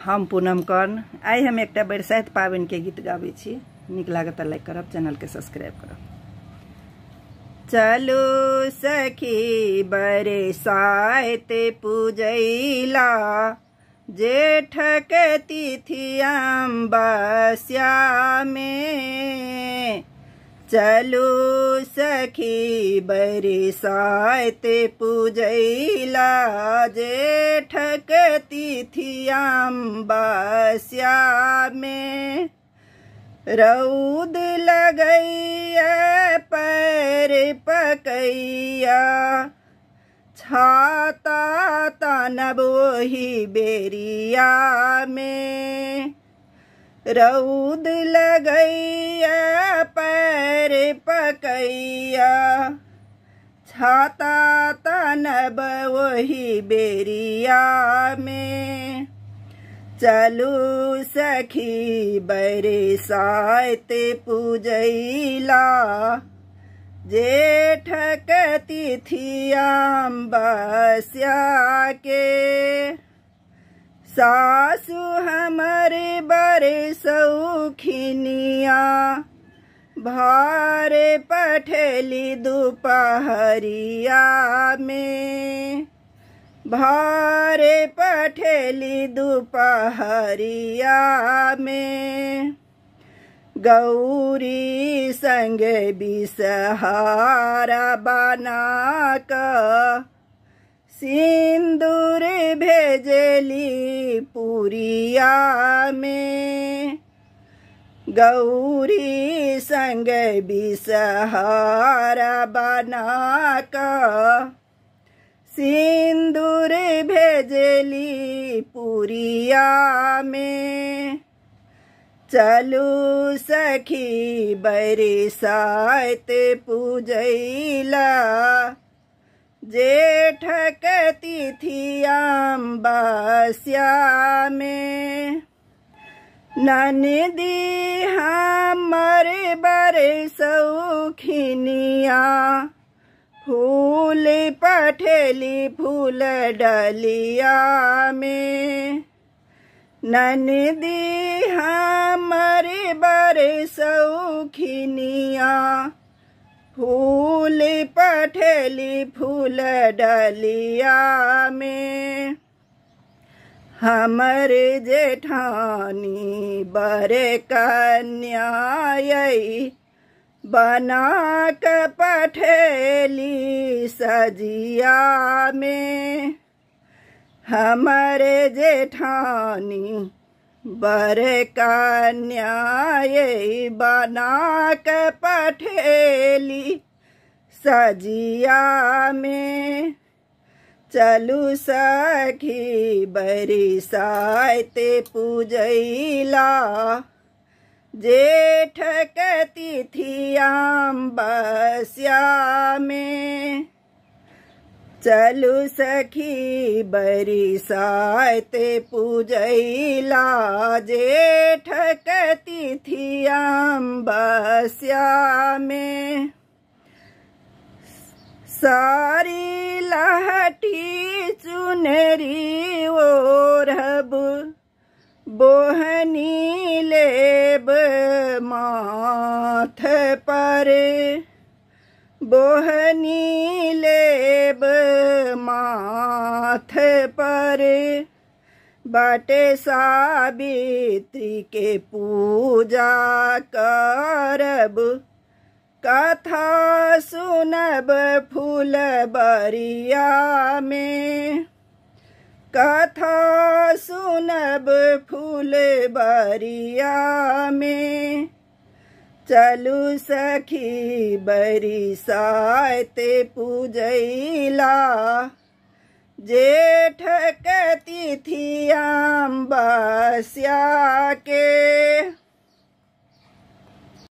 हम पूनम कर्ण आई हम एक बरसात पाबन के गीत गाबे छी। निक लागत लाइक करब, चैनल के सब्सक्राइब करब। चलो सखी बरसात पूजैला, जेठ के तिथि अमावस्या में। चलो सखी बरसात पूजैला, जेठ के तिथि अमावस्या में। रौद लगैया पैर पकैया, छाता तनब वही बेरिया में। रौद लगैया पैर पकैया, छाता तनब वही बेरिया में। चलू सखी बरसात पूजैला, जेठ के तिथि अमावस्या के। सासु हमरे बरसौखिनिया, भारे पठेली दोपहरिया में। भारे पठेली दोपहरिया में। गौरी संग बिसहारा बना क, सिंदूर भेजली पुरिया में। गौरी संग बिसहारा बना क, सिंदूर भेजली पुरिया में। चलू सखी बरसात पूजैला, जेठ के तिथि अमावस्या में। ननदी हमर बरसौखिनिया, फूल पठेली फूल डलिया में। ननदी हमर बरसौखिनिया, फूल पठेली फूल डलिया में। हमर जेठानी बर कन्या बना के पठेली सजिया में। हमरे जेठानी बर कन्या बना के पठेली सजिया में। चलू सखी बरसात पूजैला, जेठ के तिथि अमावस्या में। चलू सखी बरसात पूजैला, जेठ के तिथि अमावस्या में। सारी लहठी चुनरी ओढ़ब, बोहनी लेब माथ पर। बोहनी लेब माथ पर, बाटे सावित्री के पूजा करब। कथा सुनब फूलबरिया में। कथा सुनब फूलबरिया में। चलू सखी बरसात पूजैला, जेठ के तिथि अमावस्या के।